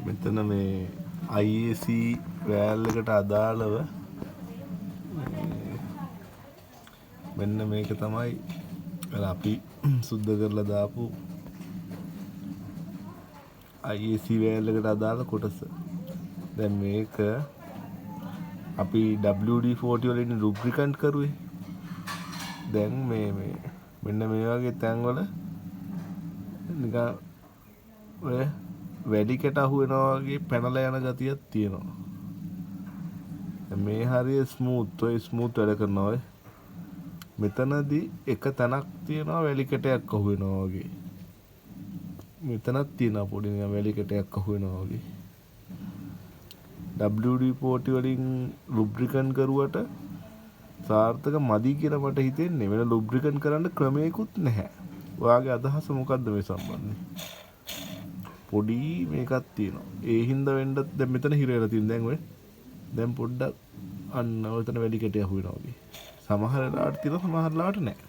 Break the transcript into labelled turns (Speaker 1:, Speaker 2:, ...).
Speaker 1: මෙතන මේ IAC valve එකට අදාළව මෙන්න මේක තමයි අපි සුද්ධ කරලා දාපු IAC වෑල් එකට අදාළ කොටස. දැන් මේක අපි WD-40 වලින් ලුබ්‍රිකන්ට් කරුවේ. දැන් මේ මෙන්න මේ වගේ තැන්වල නිකන් ඔය වැඩි කට අහු වෙනවා වගේ පැනලා යන ගතියක් තියෙනවා. මේ හරිය ස්මූත් වැඩ කරනවා ඔය. මෙතනදී එක තැනක් තියෙනවා වැලි කැටයක් අහු වෙනවා වගේ. මෙතනක් තියෙනවා පොඩි නිකන් වැලි කැටයක් අහු වෙනවා වගේ. WD-40 වලින් ලුබ්‍රිකන්ට් කරුවට සාර්ථක මදි කියලා මට හිතෙන්නේ. වෙන ලුබ්‍රිකන්ට් කරන්න ක්‍රමයකුත් නැහැ. ඔයාගේ අදහස මොකද්ද මේ සම්බන්ධයෙන්? පොඩි මේකක් තියෙනවා. ඒ හින්දා වෙන්නත් දැන් මෙතන හිර වෙලා තියෙන දැන් ඔය. දැන් පොඩ්ඩක් අන්න ඔතන වැලි කැටය අහු වෙනවා වගේ. සමහර වෙලාවට තියෙනවා සමහර වෙලාවට නැහැ.